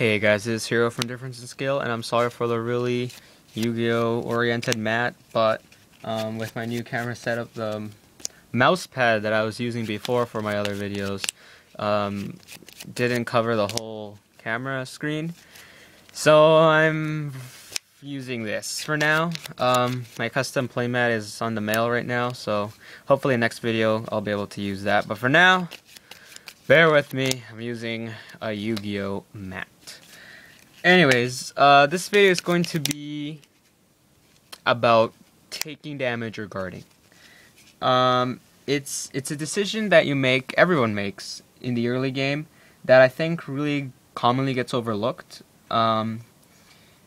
Hey guys, this is HerO from DifferenceInSkill, and I'm sorry for the really Yu-Gi-Oh oriented mat, but with my new camera setup, the mouse pad that I was using before for my other videos didn't cover the whole camera screen, so I'm using this for now. My custom playmat is on the mail right now, so hopefully next video I'll be able to use that, but for now, bear with me, I'm using a Yu-Gi-Oh mat. Anyways, this video is going to be about taking damage or guarding. It's a decision that everyone makes in the early game that I think really commonly gets overlooked. I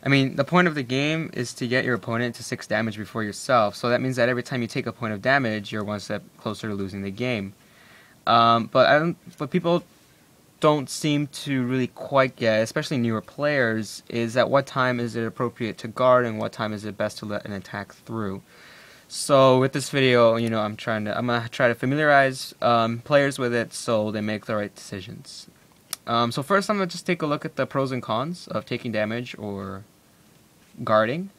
mean, the point of the game is to get your opponent to 6 damage before yourself, so that means that every time you take a point of damage, you're one step closer to losing the game. But people don't seem to really quite get, especially newer players, is at what time is it appropriate to guard and what time is it best to let an attack through. So with this video, you know, I'm gonna try to familiarize players with it so they make the right decisions. So first, I'm gonna just take a look at the pros and cons of taking damage or guarding.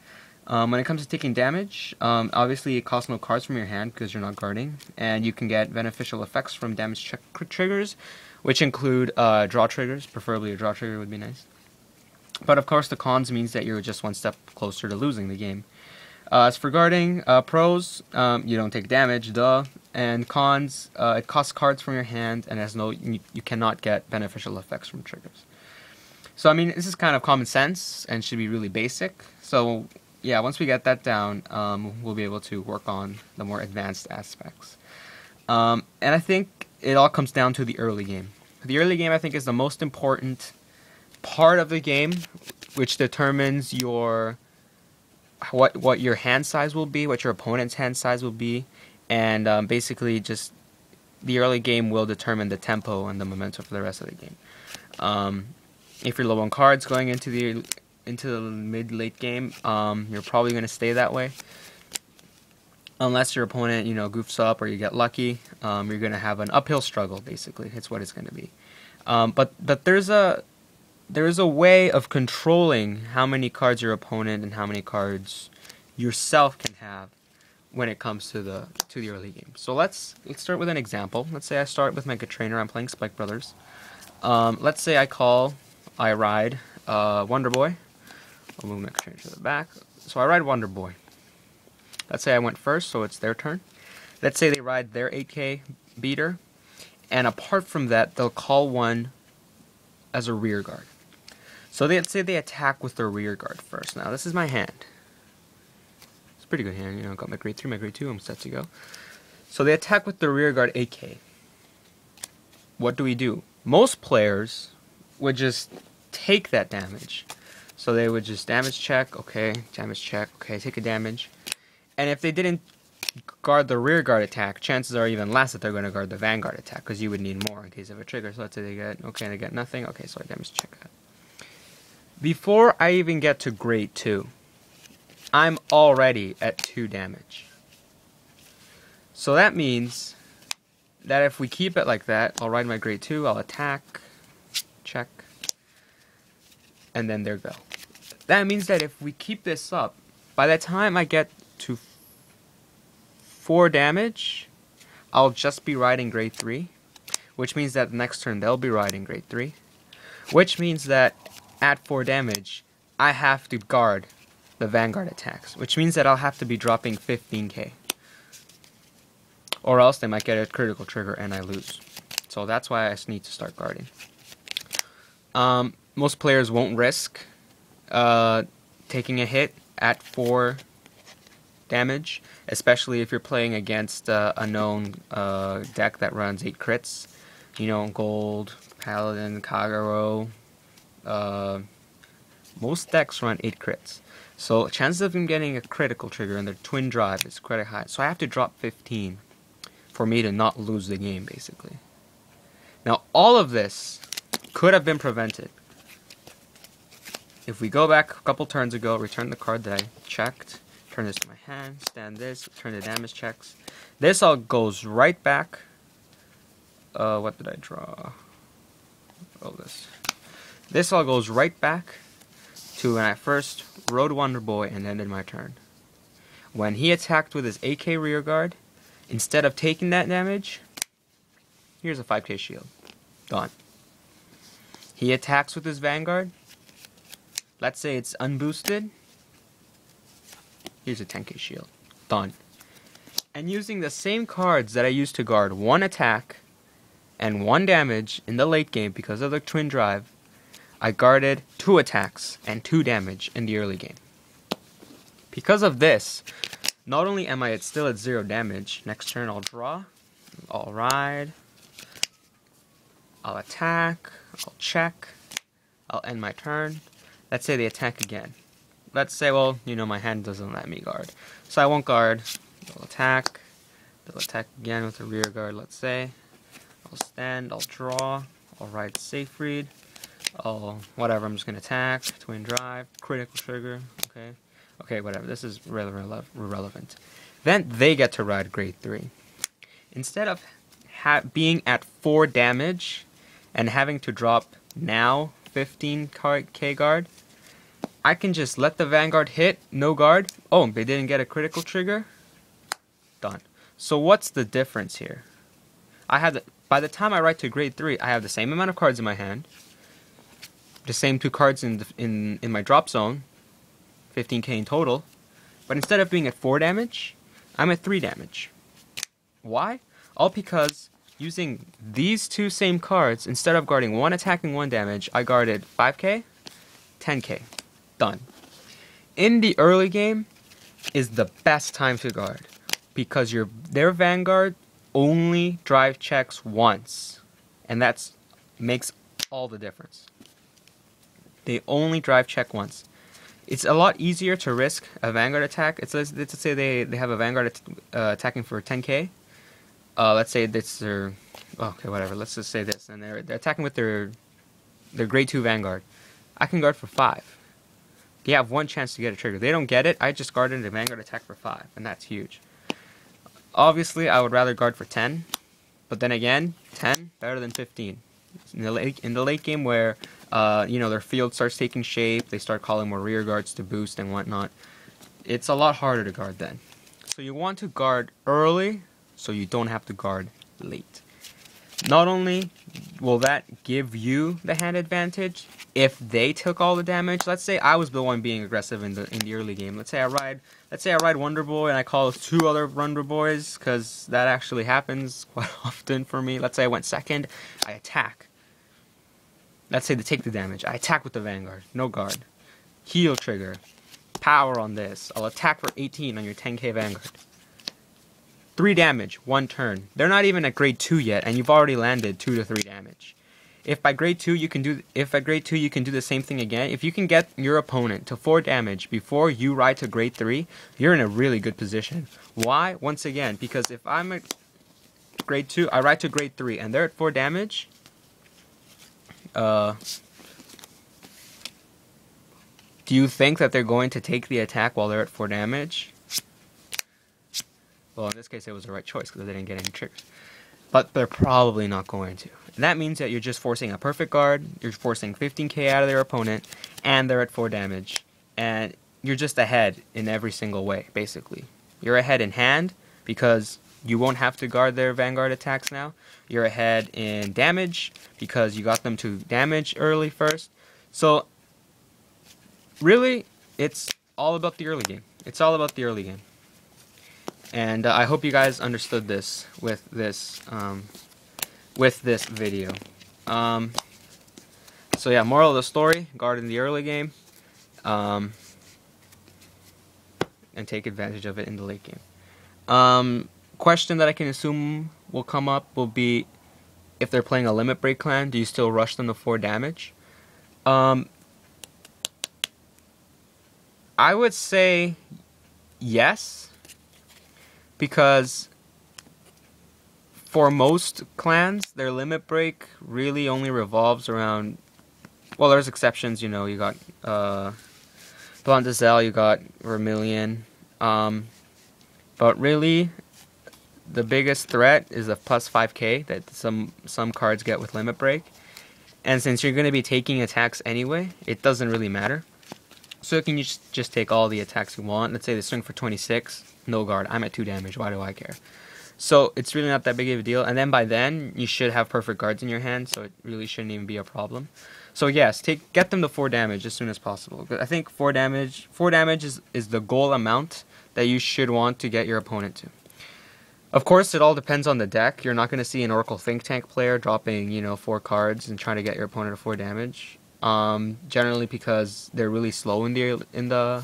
When it comes to taking damage, obviously it costs no cards from your hand because you're not guarding, and you can get beneficial effects from damage check triggers, which include draw triggers. Preferably a draw trigger would be nice. But of course the cons means that you're just one step closer to losing the game. As for guarding, pros, you don't take damage, duh, and cons, it costs cards from your hand and you cannot get beneficial effects from triggers. So I mean, this is kind of common sense and should be really basic. So yeah, once we get that down, we'll be able to work on the more advanced aspects. And I think it all comes down to the early game. The early game, I think, is the most important part of the game, which determines what your hand size will be, what your opponent's hand size will be, and basically just the early game will determine the tempo and the momentum for the rest of the game. If you're low on cards going into the mid-late game, you're probably going to stay that way. Unless your opponent, you know, goofs up or you get lucky, you're going to have an uphill struggle, basically. It's what it's going to be. But there's a way of controlling how many cards your opponent and how many cards yourself can have when it comes to the early game. So let's start with an example. Let's say I start with Mega Trainer. I'm playing Spike Brothers. Let's say I ride Wonder Boy. I'll move Mega Trainer to the back. So I ride Wonder Boy. Let's say I went first, so it's their turn. Let's say they ride their 8K beater, and apart from that, they'll call one as a rear guard. So let's say they attack with their rear guard first. Now, this is my hand. It's a pretty good hand, you know, got my grade 3, my grade 2, I'm set to go. So they attack with the rear guard 8K. What do? Most players would just take that damage. So they would just damage check, okay, take a damage. And if they didn't guard the rear guard attack, chances are even less that they're going to guard the Vanguard attack, because you would need more in case of a trigger. So let's say they get nothing. Okay, so I damage check that. Before I even get to grade 2, I'm already at 2 damage. So that means that if we keep it like that, I'll ride my grade 2, I'll attack, check, and then there go. That means that if we keep this up, by the time I get to 4 damage, I'll just be riding grade 3, which means that the next turn they'll be riding grade 3, which means that at 4 damage, I have to guard the Vanguard attacks, which means that I'll have to be dropping 15k. Or else they might get a critical trigger and I lose. So that's why I just need to start guarding. Most players won't risk taking a hit at 4 damage, especially if you're playing against a known deck that runs 8 crits. You know, Gold, Paladin, Kagero. Most decks run 8 crits. So chances of them getting a critical trigger and their twin drive is quite high. So I have to drop 15 for me to not lose the game, basically. Now, all of this could have been prevented if we go back a couple turns ago, return the card that I checked, turn this to my hand, stand this, turn the damage checks. This all goes right back. What did I draw? Oh, this. This all goes right back to when I first rode Wonder Boy and ended my turn. When he attacked with his AK rearguard, instead of taking that damage, here's a 5k shield. Done. He attacks with his Vanguard. Let's say it's unboosted. Here's a 10k shield. Done. And using the same cards that I used to guard 1 attack and 1 damage in the late game because of the twin drive, I guarded 2 attacks and 2 damage in the early game. Because of this, not only am I still at 0 damage, next turn I'll draw, I'll ride, I'll attack, I'll check, I'll end my turn. Let's say they attack again. Let's say, well, you know, my hand doesn't let me guard. So I won't guard. They'll attack again with a rear guard, let's say. I'll stand, I'll draw, I'll ride safe read. Whatever, I'm just going to attack, twin drive, critical trigger, okay. Okay, whatever, this is irrelevant. Then they get to ride grade 3. Instead of being at 4 damage and having to drop now 15k guard, I can just let the Vanguard hit, no guard. Oh, they didn't get a critical trigger? Done. So what's the difference here? By the time I ride to grade 3, I have the same amount of cards in my hand, the same 2 cards in my drop zone, 15k in total, but instead of being at 4 damage, I'm at 3 damage. Why? All because using these 2 same cards, instead of guarding 1 attack and 1 damage, I guarded 5k, 10k. Done. In the early game is the best time to guard because their Vanguard only drive checks once, and that makes all the difference. They only drive check once. It's a lot easier to risk a Vanguard attack. Let's say they have a Vanguard attacking for 10k. Let's say this their, okay, whatever. Let's just say this, and they're attacking with their grade 2 Vanguard. I can guard for 5. They have 1 chance to get a trigger. They don't get it. I just guarded a Vanguard attack for 5, and that's huge. Obviously, I would rather guard for 10, but then again, 10 better than 15. In the late game where their field starts taking shape, they start calling more rear guards to boost and whatnot, it's a lot harder to guard then. So you want to guard early so you don't have to guard late. Not only will that give you the hand advantage if they took all the damage. Let's say I was the one being aggressive in the early game. Let's say I ride Wonder Boy and I call 2 other Wonder Boys, because that actually happens quite often for me. Let's say I went second, I attack. Let's say they take the damage. I attack with the Vanguard, no guard. Heal trigger, power on this. I'll attack for 18 on your 10k Vanguard. 3 damage, 1 turn. They're not even at grade 2 yet, and you've already landed 2 to 3 damage. If by grade 2 you can do the same thing again, if you can get your opponent to 4 damage before you ride to grade 3, you're in a really good position. Why? Once again, because if I'm at grade 2, I ride to grade 3, and they're at 4 damage, do you think that they're going to take the attack while they're at 4 damage? Well, in this case, it was the right choice because they didn't get any triggers. But they're probably not going to. And that means that you're just forcing a perfect guard, you're forcing 15k out of their opponent, and they're at 4 damage. And you're just ahead in every single way, basically. You're ahead in hand because you won't have to guard their Vanguard attacks now. You're ahead in damage because you got them to damage early first. So, really, it's all about the early game. It's all about the early game. And I hope you guys understood this with this video. So yeah, moral of the story: guard in the early game, and take advantage of it in the late game. Question that I can assume will come up will be, if they're playing a limit break clan, do you still rush them to 4 damage? I would say yes, because for most clans, their limit break really only revolves around, well, there's exceptions, you know, you got Blondizel, you got Vermilion, but really, the biggest threat is a plus 5k that some cards get with limit break. And since you're going to be taking attacks anyway, it doesn't really matter. So you can just take all the attacks you want. Let's say they swing for 26, no guard. I'm at 2 damage. Why do I care? So it's really not that big of a deal. And then by then, you should have perfect guards in your hand, so it really shouldn't even be a problem. So yes, get them to 4 damage as soon as possible. I think 4 damage is the goal amount that you should want to get your opponent to. Of course, it all depends on the deck. You're not going to see an Oracle Think Tank player dropping, 4 cards and trying to get your opponent to 4 damage. Generally because they're really slow in the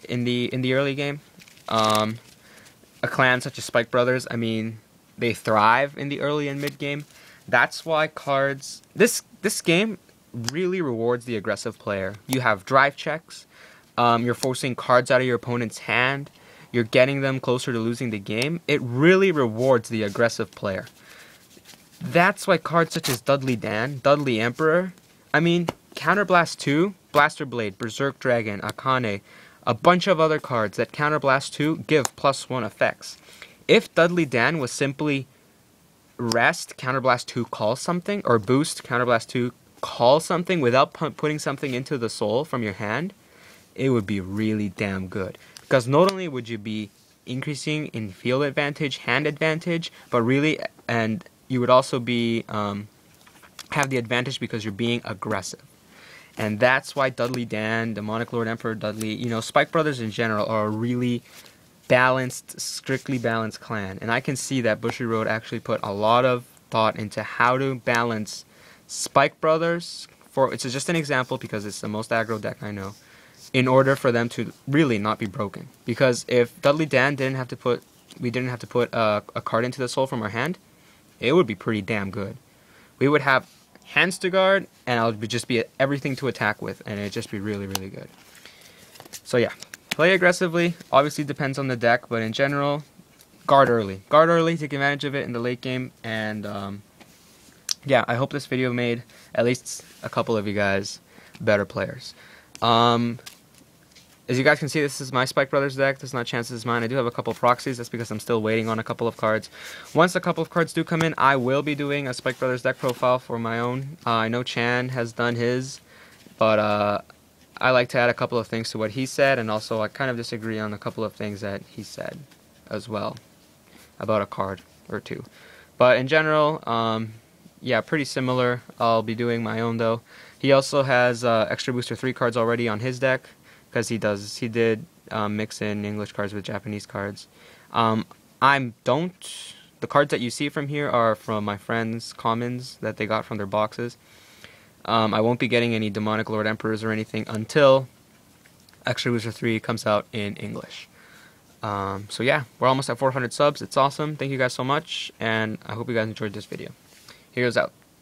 early game. A clan such as Spike Brothers, I mean, they thrive in the early and mid game. That's why cards this game really rewards the aggressive player. You have drive checks. You're forcing cards out of your opponent's hand. You're getting them closer to losing the game. It really rewards the aggressive player. That's why cards such as Dudley Dan, Dudley Emperor, I mean, Counterblast 2, Blaster Blade, Berserk Dragon, Akane, a bunch of other cards that Counterblast 2 give +1 effects. If Dudley Dan was simply rest, Counterblast 2 call something, or boost, Counterblast 2 call something without putting something into the soul from your hand, it would be really damn good. Because not only would you be increasing in field advantage, hand advantage, but really, and you would also be have the advantage because you're being aggressive. And that's why Dudley Dan, Demonic Lord Emperor Dudley, Spike Brothers in general are a really balanced, strictly balanced clan. And I can see that Bushiroad actually put a lot of thought into how to balance Spike Brothers. It's just an example because it's the most aggro deck I know. In order for them to really not be broken. Because if Dudley Dan we didn't have to put a card into the soul from our hand, it would be pretty damn good. We would have hands to guard, and it would just be everything to attack with, and it'd just be really, really good. So yeah, play aggressively. Obviously depends on the deck, but in general, guard early. Guard early, take advantage of it in the late game, and yeah, I hope this video made at least a couple of you guys better players. As you guys can see, this is my Spike Brothers deck. This is not Chance's mine. I do have a couple proxies. That's because I'm still waiting on a couple of cards. Once a couple of cards do come in, I will be doing a Spike Brothers deck profile for my own. I know Chan has done his, but I like to add a couple of things to what he said, and also I kind of disagree on a couple of things that he said as well about a card or two. But in general, yeah, pretty similar. I'll be doing my own though. He also has extra booster 3 cards already on his deck. Because he did mix in English cards with Japanese cards. The cards that you see from here are from my friends' commons that they got from their boxes. I won't be getting any Demonic Lord Emperors or anything until Extra Booster 3 comes out in English. So yeah, we're almost at 400 subs. It's awesome. Thank you guys so much, and I hope you guys enjoyed this video. HerO's out.